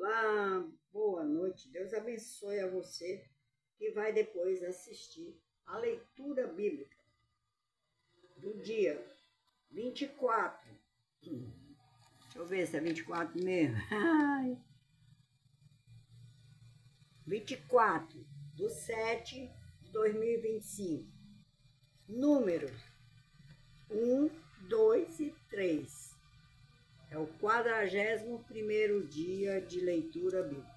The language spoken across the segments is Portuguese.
Olá, boa noite. Deus abençoe a você que vai depois assistir a leitura bíblica do dia 24. Deixa eu ver se é 24 mesmo. 24/7/2025. Números 1, 2 e 3. É o 41º dia de leitura bíblica.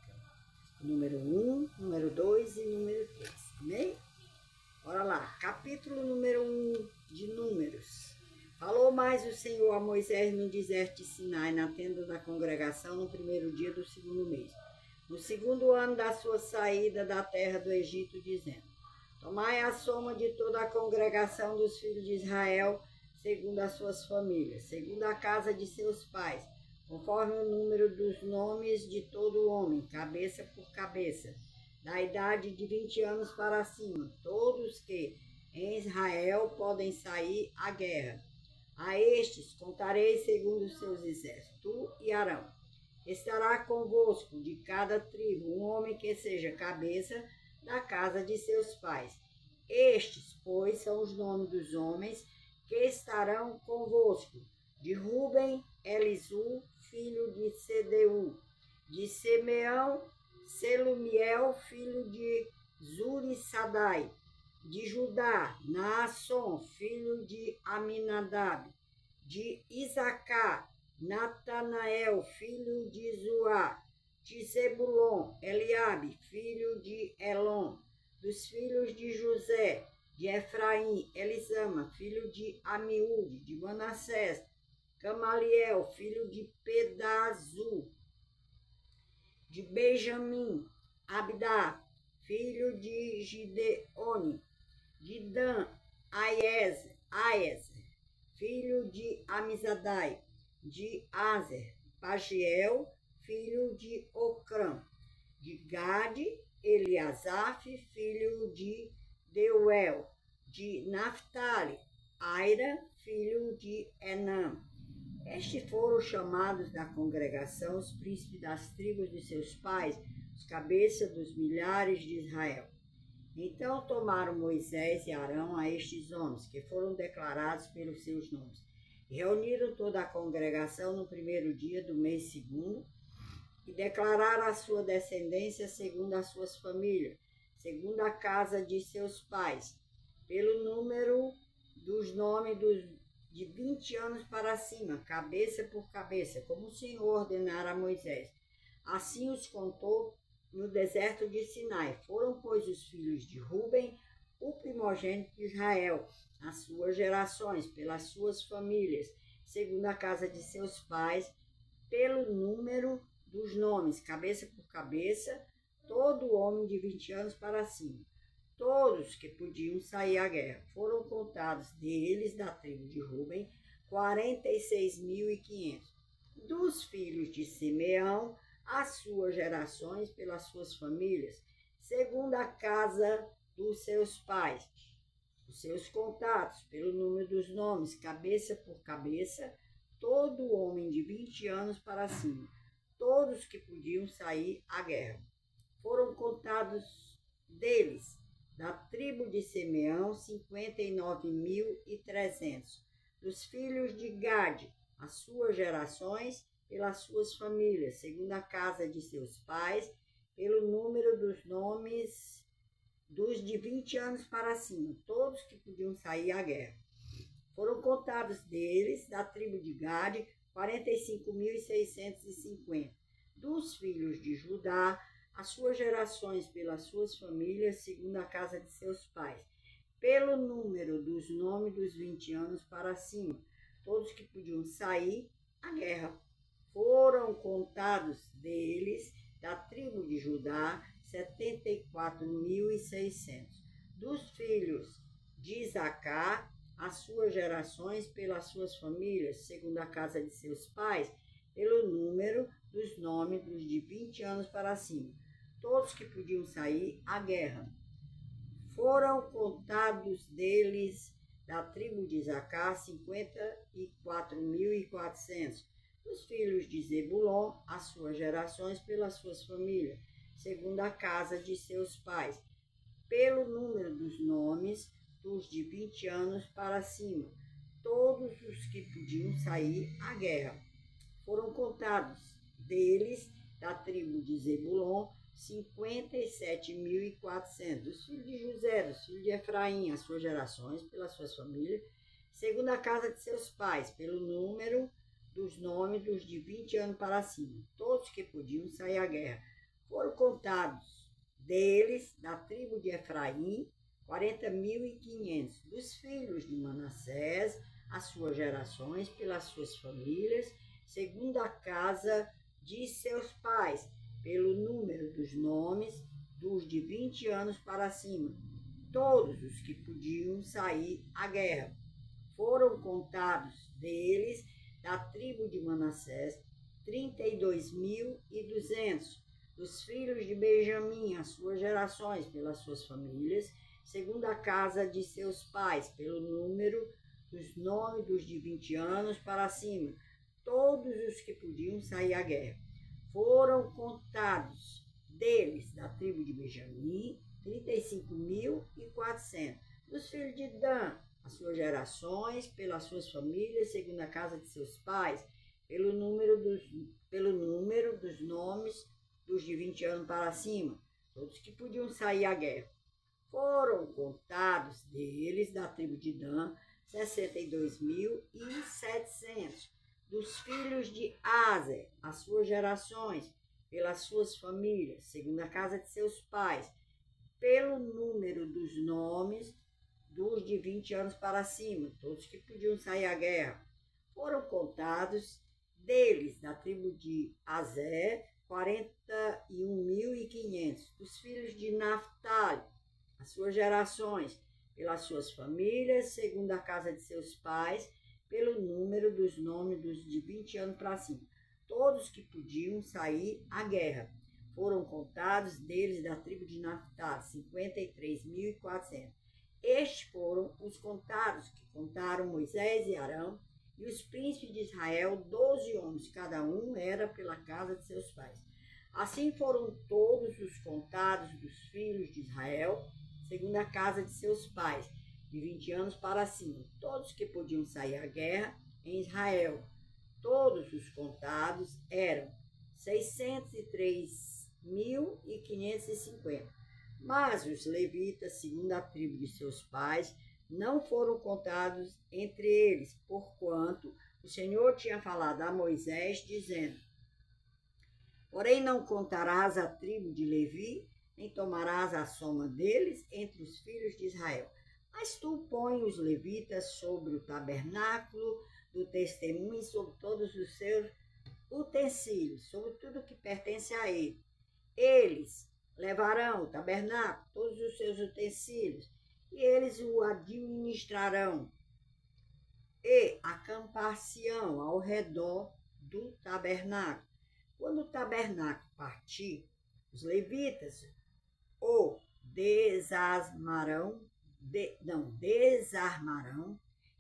Número 1, número 2 e número 3. Amém? Bora lá. Capítulo número 1 de Números. Falou mais o Senhor a Moisés no deserto de Sinai, na tenda da congregação, no primeiro dia do segundo mês, no segundo ano da sua saída da terra do Egito, dizendo: Tomai a soma de toda a congregação dos filhos de Israel, segundo as suas famílias, segundo a casa de seus pais, conforme o número dos nomes de todo homem, cabeça por cabeça, da idade de 20 anos para cima, todos que em Israel podem sair à guerra. A estes contarei segundo os seus exércitos, tu e Arão. Estará convosco de cada tribo um homem que seja cabeça da casa de seus pais. Estes, pois, são os nomes dos homens que estarão convosco: de Ruben, Elisu, filho de Sedeu; de Simeão, Selumiel, filho de Zurissadai; de Judá, Naasson, filho de Aminadab; de Isacar, Natanael, filho de Zuá; de Zebulon, Eliabe, filho de Elon; dos filhos de José, de Efraim, Elisama, filho de Amiúde; de Manassés, Gamaliel, filho de Pedazu; de Benjamim, Abdá, filho de Gideone; de Dan, Aiezer, filho de Amizadai; de Azer, Pagiel, filho de Ocrã; de Gade, Eliasaf, filho de Deuel; de Naphtali, Aira, filho de Enã. Estes foram chamados da congregação os príncipes das tribos de seus pais, os cabeças dos milhares de Israel. Então tomaram Moisés e Arão a estes homens, que foram declarados pelos seus nomes, e reuniram toda a congregação no primeiro dia do mês segundo, e declararam a sua descendência segundo as suas famílias, segundo a casa de seus pais, pelo número dos nomes de 20 anos para cima, cabeça por cabeça, como o Senhor ordenara a Moisés. Assim os contou no deserto de Sinai. Foram, pois, os filhos de Ruben, o primogênito de Israel, as suas gerações, pelas suas famílias, segundo a casa de seus pais, pelo número dos nomes, cabeça por cabeça, todo homem de 20 anos para cima, todos que podiam sair à guerra. Foram contados deles, da tribo de Ruben, 46.500. Dos filhos de Simeão, as suas gerações, pelas suas famílias, segundo a casa dos seus pais, os seus contatos, pelo número dos nomes, cabeça por cabeça, todo homem de 20 anos para cima, todos que podiam sair à guerra. Foram contados deles, da tribo de Simeão, 59.300. Dos filhos de Gade, as suas gerações, pelas suas famílias, segundo a casa de seus pais, pelo número dos nomes dos de 20 anos para cima, todos que podiam sair à guerra. Foram contados deles, da tribo de Gade, 45.650. Dos filhos de Judá, as suas gerações, pelas suas famílias, segundo a casa de seus pais, pelo número dos nomes dos 20 anos para cima, todos que podiam sair à guerra. Foram contados deles, da tribo de Judá, 74.600. Dos filhos de Isacar, as suas gerações, pelas suas famílias, segundo a casa de seus pais, pelo número dos nomes dos de 20 anos para cima, todos que podiam sair à guerra. Foram contados deles, da tribo de Isacar, 54.400. Dos filhos de Zebulon, as suas gerações pelas suas famílias, segundo a casa de seus pais, pelo número dos nomes, dos de 20 anos para cima, todos os que podiam sair à guerra. Foram contados deles, da tribo de Zebulon, 57.400. Dos filhos de José, dos filhos de Efraim, as suas gerações, pelas suas famílias, segundo a casa de seus pais, pelo número dos nomes dos de 20 anos para cima, todos que podiam sair à guerra. Foram contados deles, da tribo de Efraim, 40.500. Dos filhos de Manassés, as suas gerações, pelas suas famílias, segundo a casa de seus pais, pelo número dos nomes, dos de 20 anos para cima, todos os que podiam sair à guerra. Foram contados deles, da tribo de Manassés, 32.200. Dos filhos de Benjamim, as suas gerações, pelas suas famílias, segundo a casa de seus pais, pelo número dos nomes dos de 20 anos para cima, todos os que podiam sair à guerra. Foram contados deles, da tribo de Benjamim, 35.400. Dos filhos de Dan, as suas gerações, pelas suas famílias, segundo a casa de seus pais, pelo número dos nomes dos de 20 anos para cima, todos que podiam sair à guerra. Foram contados deles, da tribo de Dan, 62.700. Dos filhos de Aser, as suas gerações, pelas suas famílias, segundo a casa de seus pais, pelo número dos nomes dos de 20 anos para cima, todos que podiam sair à guerra. Foram contados deles, da tribo de Aser, 41.500. Dos filhos de Naphtali, as suas gerações, pelas suas famílias, segundo a casa de seus pais, pelo número dos nomes dos de 20 anos para cima, todos que podiam sair à guerra. Foram contados deles, da tribo de Naphtali, 53.400. Estes foram os contados que contaram Moisés e Arão e os príncipes de Israel, 12 homens, cada um era pela casa de seus pais. Assim foram todos os contados dos filhos de Israel, segundo a casa de seus pais, de 20 anos para cima, todos que podiam sair à guerra em Israel. Todos os contados eram 603.550. Mas os levitas, segundo a tribo de seus pais, não foram contados entre eles, porquanto o Senhor tinha falado a Moisés, dizendo: porém não contarás a tribo de Levi, nem tomarás a soma deles entre os filhos de Israel. Mas tu põe os levitas sobre o tabernáculo do testemunho e sobre todos os seus utensílios, sobre tudo que pertence a ele. Eles levarão o tabernáculo, todos os seus utensílios, e eles o administrarão, e acampar-se-ão ao redor do tabernáculo. Quando o tabernáculo partir, os levitas o desarmarão,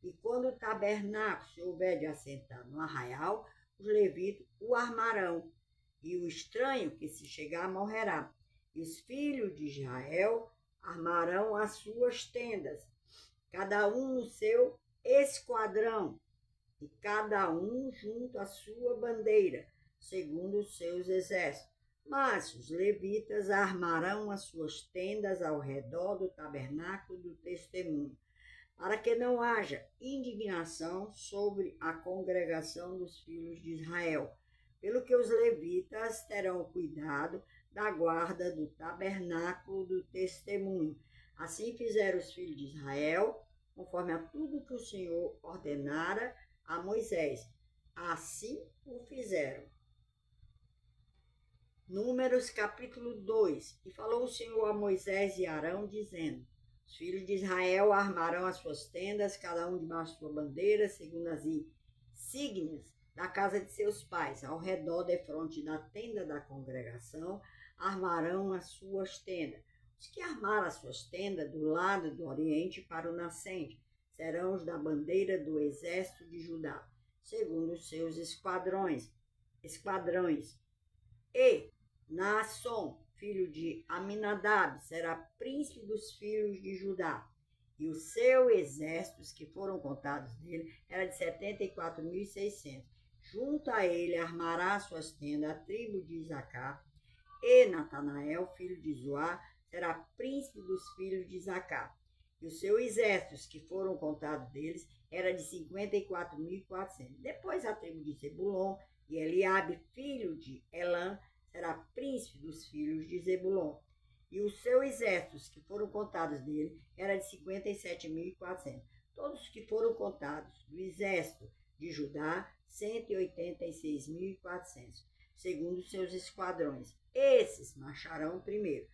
e quando o tabernáculo se houver de assentar no arraial, os levitas o armarão, e o estranho que se chegar morrerá. E os filhos de Israel armarão as suas tendas, cada um no seu esquadrão, e cada um junto à sua bandeira, segundo os seus exércitos. Mas os levitas armarão as suas tendas ao redor do tabernáculo do testemunho, para que não haja indignação sobre a congregação dos filhos de Israel, pelo que os levitas terão cuidado da guarda do tabernáculo do testemunho. Assim fizeram os filhos de Israel, conforme a tudo que o Senhor ordenara a Moisés. Assim o fizeram. Números capítulo 2. E falou o Senhor a Moisés e Arão, dizendo: os filhos de Israel armarão as suas tendas, cada um debaixo de sua bandeira, segundo as insígnias da casa de seus pais, ao redor defronte da tenda da congregação, armarão as suas tendas. Os que armaram as suas tendas do lado do oriente para o nascente serão os da bandeira do exército de Judá. segundo os seus esquadrões. E Naasson, filho de Aminadab, será príncipe dos filhos de Judá. E os seus exércitos, que foram contados dele, era de 74.600. Junto a ele armará suas tendas a tribo de Isacar. E Natanael, filho de Zoar, será príncipe dos filhos de Isacar. E os seus exércitos, que foram contados deles, era de 54.400. Depois a tribo de Zebulon, e Eliabe, filho de Elã, será príncipe dos filhos de Zebulon. E os seus exércitos, que foram contados dele, era de 57.400. Todos que foram contados do exército de Judá, 186.400, segundo os seus esquadrões. Esses marcharão primeiro.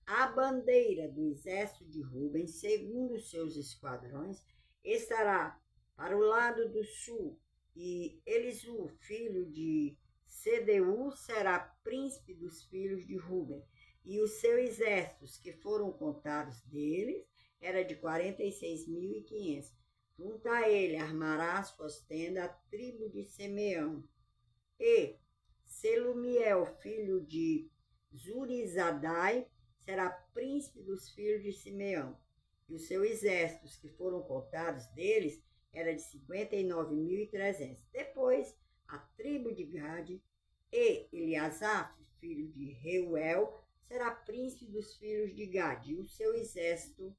A bandeira do exército de Ruben, segundo os seus esquadrões, estará para o lado do sul, e Elisu, filho de Sedeu, será príncipe dos filhos de Ruben. E os seus exércitos, que foram contados deles, era de 46.500. Junto a ele armará suas tendas a tribo de Simeão. E Selumiel, filho de Zurizadai, será príncipe dos filhos de Simeão. E os seus exércitos, que foram contados deles, era de 59.300. Depois, a tribo de Gade, e Eliasaf, filho de Reuel, será príncipe dos filhos de Gade. E o seu exército,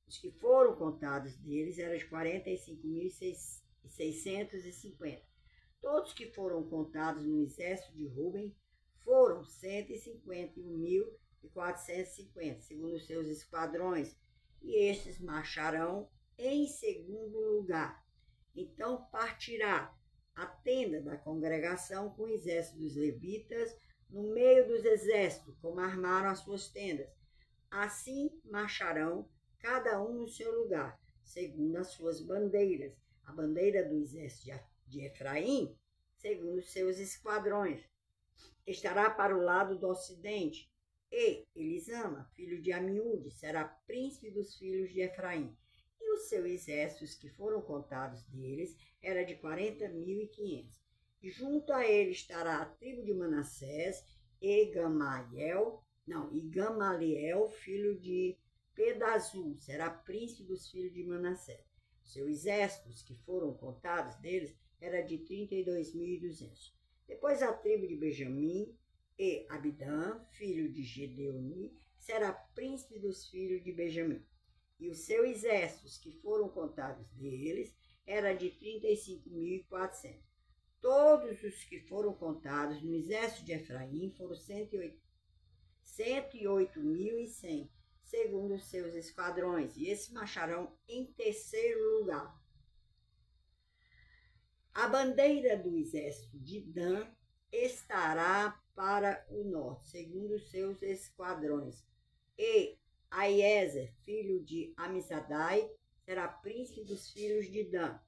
os que foram contados deles, era de 45.650. Todos que foram contados no exército de Ruben foram 151.450, segundo os seus esquadrões, e estes marcharão em segundo lugar. Então partirá a tenda da congregação com o exército dos levitas no meio dos exércitos, como armaram as suas tendas. Assim marcharão cada um no seu lugar, segundo as suas bandeiras. A bandeira do exército de Efraim, segundo os seus esquadrões, estará para o lado do ocidente. E Elisama, filho de Amiúde, será príncipe dos filhos de Efraim. E os seus exércitos, que foram contados deles, era de 40.500. E junto a ele estará a tribo de Manassés e Gamaliel, filho de Pedazul, será príncipe dos filhos de Manassés. Seus exércitos, que foram contados deles, era de 32.200. Depois a tribo de Benjamim e Abidã, filho de Gedeoni, será príncipe dos filhos de Benjamim. E os seus exércitos, que foram contados deles, era de 35.400. Todos os que foram contados no exército de Efraim foram 108.100, segundo os seus esquadrões, e esses marcharão em terceiro lugar. A bandeira do exército de Dan estará para o norte, segundo os seus esquadrões. E Aiezer, filho de Amizadai, será príncipe dos filhos de Dan.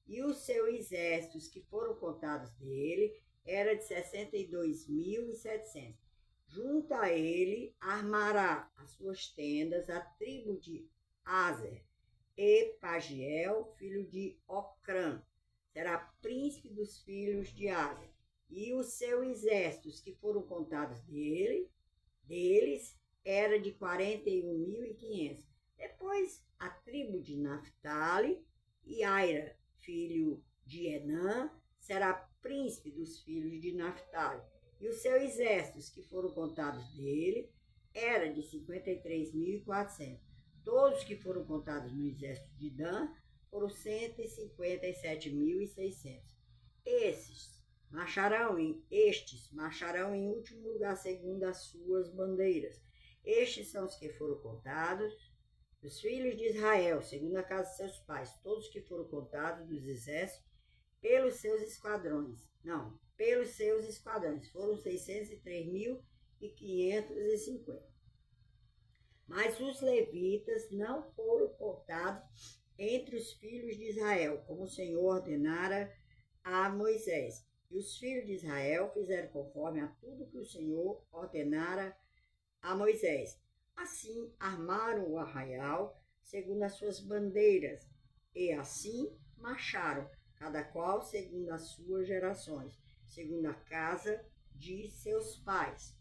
E os seus exércitos, que foram contados dele, era de 62.700. Junto a ele armará as suas tendas a tribo de Azer. E Pagiel, filho de Ocrã, será príncipe dos filhos de Azer. E os seus exércitos, que foram contados deles, era de 41.500. Depois, a tribo de Naphtali, e Aira, filho de Enã, será príncipe dos filhos de Naphtali. E os seus exércitos, que foram contados dele, era de 53.400. Todos que foram contados no exército de Dan foram 157.600. Estes marcharão em último lugar, segundo as suas bandeiras. Estes são os que foram contados dos filhos de Israel, segundo a casa de seus pais, todos que foram contados dos exércitos pelos seus esquadrões. Foram 603.550. Mas os levitas não foram contados entre os filhos de Israel, como o Senhor ordenara a Moisés. E os filhos de Israel fizeram conforme a tudo que o Senhor ordenara a Moisés. Assim armaram o arraial segundo as suas bandeiras, e assim marcharam, cada qual segundo as suas gerações, segundo a casa de seus pais.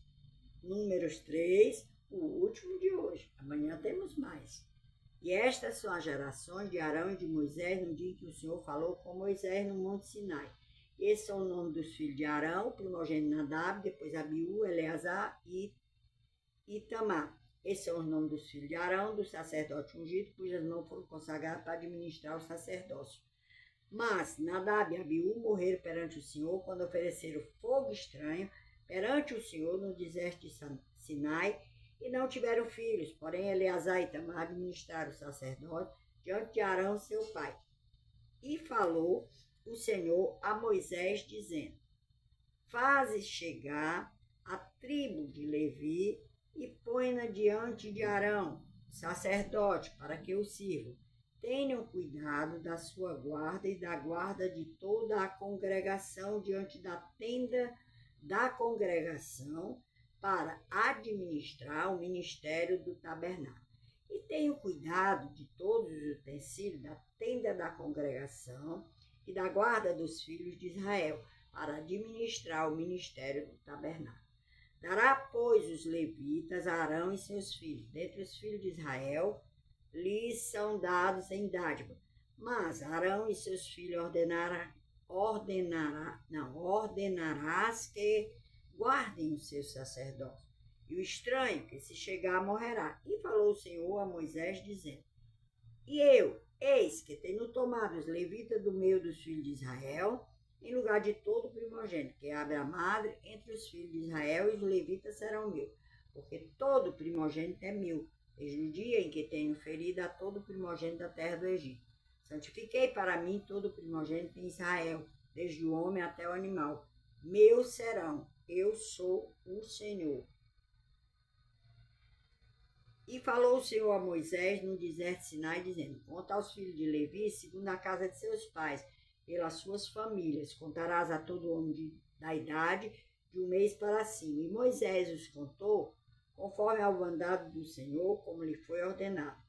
Números 3, o último de hoje. Amanhã temos mais. E estas são as gerações de Arão e de Moisés no dia que o Senhor falou com Moisés no Monte Sinai. Esses são os nomes dos filhos de Arão, primogênito Nadab, depois Abiú, Eleazar e Itamar. Esses são os nomes dos filhos de Arão, do sacerdote ungido, cujas mãos foram consagradas para administrar o sacerdócio. Mas Nadab e Abiú morreram perante o Senhor quando ofereceram fogo estranho perante o Senhor no deserto de Sinai e não tiveram filhos. Porém, Eleazar e Itamar administraram o sacerdócio diante de Arão, seu pai. E falou o Senhor a Moisés, dizendo: faze chegar a tribo de Levi e põe-na diante de Arão, sacerdote, para que o sirva. Tenham cuidado da sua guarda e da guarda de toda a congregação diante da tenda da congregação para administrar o ministério do tabernáculo. E tenham cuidado de todos os utensílios da tenda da congregação e da guarda dos filhos de Israel para administrar o ministério do tabernáculo. Dará, pois, os levitas a Arão e seus filhos. Dentre os filhos de Israel, lhes são dados em dádiva. Mas Arão e seus filhos ordenarás que guardem o seu sacerdócio. E o estranho que se chegar morrerá. E falou o Senhor a Moisés, dizendo: e eu, eis que tenho tomado os levitas do meio dos filhos de Israel, em lugar de todo primogênito, que abre a madre entre os filhos de Israel, e os levitas serão meus, porque todo primogênito é meu, desde o dia em que tenho ferido a todo primogênito da terra do Egito. Santifiquei para mim todo primogênito em Israel, desde o homem até o animal. Meus serão, eu sou o Senhor. E falou o Senhor a Moisés no deserto de Sinai, dizendo: conta aos filhos de Levi, segundo a casa de seus pais, pelas suas famílias. Contarás a todo homem da idade de um mês para cima. E Moisés os contou, conforme ao mandado do Senhor, como lhe foi ordenado.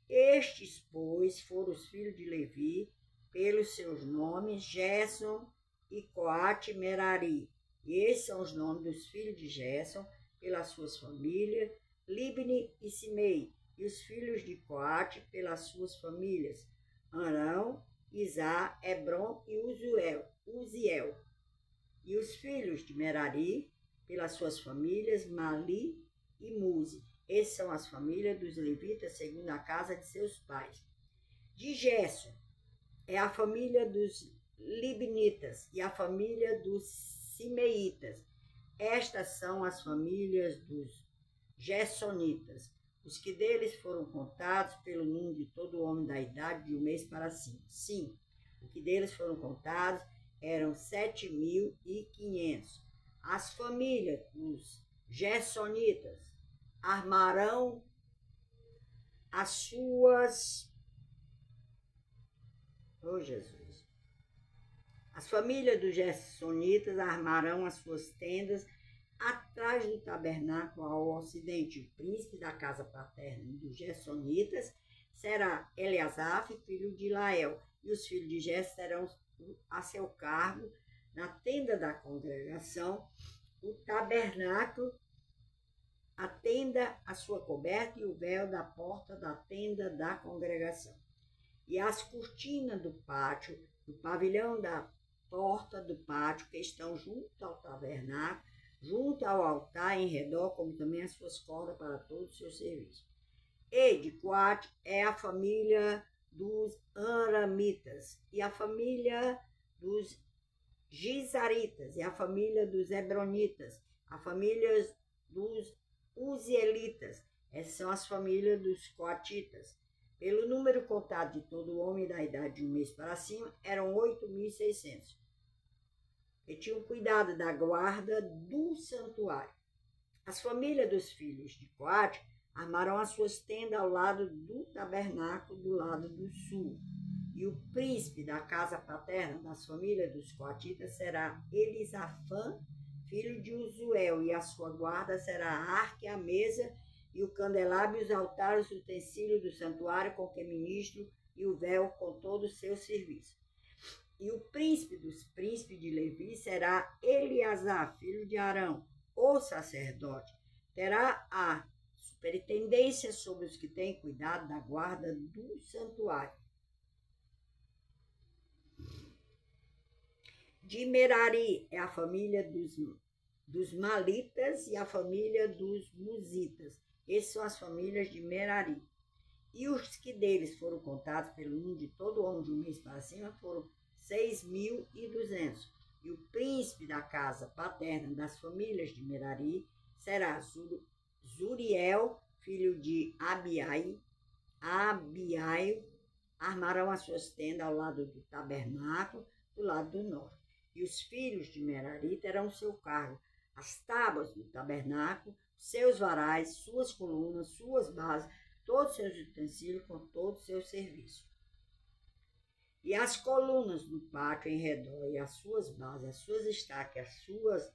Estes, pois, foram os filhos de Levi, pelos seus nomes, Gerson e Coate Merari. E esses são os nomes dos filhos de Gerson, pelas suas famílias, Libni e Simei. E os filhos de Coate, pelas suas famílias, Arão, Izá, Hebron e Uziel. E os filhos de Merari, pelas suas famílias, Mali e Muzi. Essas são as famílias dos levitas, segundo a casa de seus pais. De Gerson é a família dos libnitas e a família dos simeitas. Estas são as famílias dos gersonitas, os que deles foram contados pelo número de todo homem da idade de um mês para cima. Sim, o que deles foram contados eram 7.500. As famílias dos gersonitas armarão as suas... Oh, Jesus! As famílias dos gersonitas armarão as suas tendas atrás do tabernáculo ao ocidente. O príncipe da casa paterna dos gersonitas será Eleazar, filho de Lael, e os filhos de Gerson terão a seu cargo na tenda da congregação, o tabernáculo, a tenda, a sua coberta e o véu da porta da tenda da congregação. E as cortinas do pátio, do pavilhão da porta do pátio, que estão junto ao tabernáculo, junto ao altar em redor, como também as suas cordas para todo o seu serviço. E de Coate é a família dos Aramitas, e a família dos Gizaritas, e a família dos Hebronitas, a família dos Uzielitas. Essas são as famílias dos Coatitas. Pelo número contado de todo homem da idade de um mês para cima, eram 8.600. E tinham cuidado da guarda do santuário. As famílias dos filhos de Coate armaram as suas tendas ao lado do tabernáculo, do lado do sul. E o príncipe da casa paterna das famílias dos coatitas será Elisafã, filho de Uzuel, e a sua guarda será a arca, a mesa, e o candelabro, e os altares, os utensílios do santuário com que ministro, e o véu com todo o seu serviço. E o príncipe dos príncipes de Levi será Eleazar, filho de Arão, o sacerdote. Terá a superintendência sobre os que têm cuidado da guarda do santuário. De Merari é a família dos Malitas e a família dos Musitas. Essas são as famílias de Merari. E os que deles foram contados pelo número de todo homem de um mês para cima foram 6.200. E o príncipe da casa paterna das famílias de Merari será Zuriel, filho de Abiai. Armarão as suas tendas ao lado do tabernáculo, do lado do norte. E os filhos de Merari terão seu cargo as tábuas do tabernáculo, seus varais, suas colunas, suas bases, todos os seus utensílios com todo o seu serviço. E as colunas do pátio em redor, e as suas bases, as suas estacas, as suas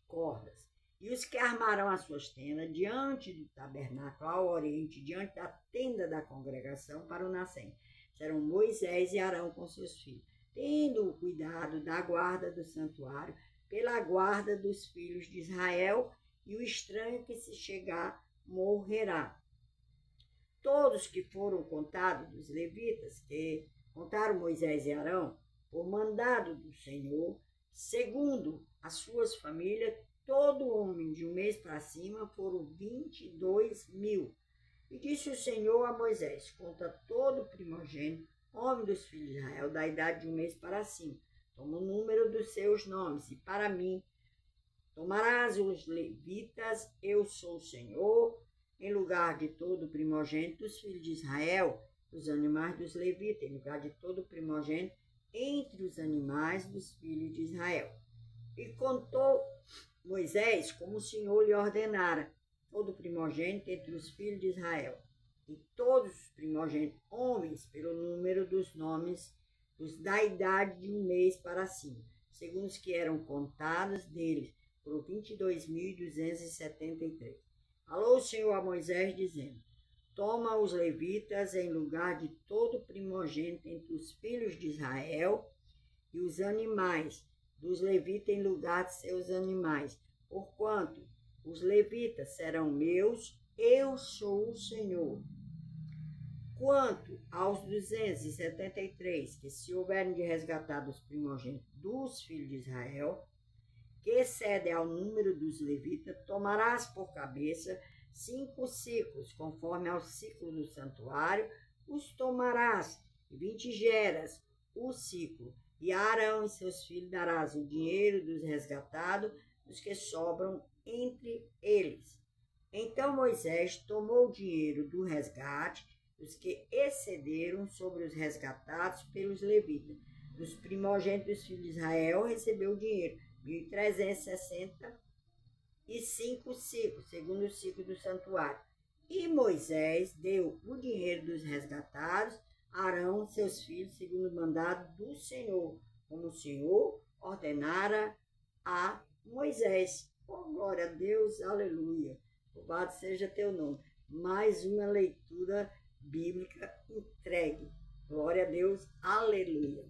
cordas. E os que armarão as suas tendas diante do tabernáculo ao oriente, diante da tenda da congregação para o nascente, serão Moisés e Arão com seus filhos, tendo o cuidado da guarda do santuário, pela guarda dos filhos de Israel, e o estranho que se chegar morrerá. Todos que foram contados dos levitas, que contaram Moisés e Arão, por mandado do Senhor, segundo as suas famílias, todo homem de um mês para cima foram 22.000. E disse o Senhor a Moisés: conta todo primogênito, homem dos filhos de Israel, da idade de um mês para cima. Toma o número dos seus nomes, e para mim tomarás os levitas, eu sou o Senhor, em lugar de todo primogênito dos filhos de Israel, os animais dos levitas, em lugar de todo primogênito entre os animais dos filhos de Israel. E contou Moisés como o Senhor lhe ordenara, todo primogênito entre os filhos de Israel, e todos os primogênitos homens, pelo número dos nomes, os da idade de um mês para cima, segundo os que eram contados deles, foram 22.273. Falou o Senhor a Moisés, dizendo: toma os levitas em lugar de todo primogênito entre os filhos de Israel, e os animais dos levitas em lugar de seus animais, porquanto os levitas serão meus, eu sou o Senhor. Quanto aos 273, que se houverem de resgatar dos primogênitos dos filhos de Israel, que excedem ao número dos levitas, tomarás por cabeça 5 ciclos, conforme ao ciclo do santuário, os tomarás, 20 geras o ciclo, e a Arão e seus filhos darás o dinheiro dos resgatados, os que sobram entre eles. Então Moisés tomou o dinheiro do resgate, os que excederam sobre os resgatados pelos levitas. Dos primogênitos dos filhos de Israel recebeu o dinheiro, 1.365 ciclos, segundo o ciclo do santuário. E Moisés deu o dinheiro dos resgatados a Arão e seus filhos, segundo o mandado do Senhor, como o Senhor ordenara a Moisés. Oh, glória a Deus, aleluia. Louvado seja teu nome. Mais uma leitura bíblica entregue. Glória a Deus, aleluia.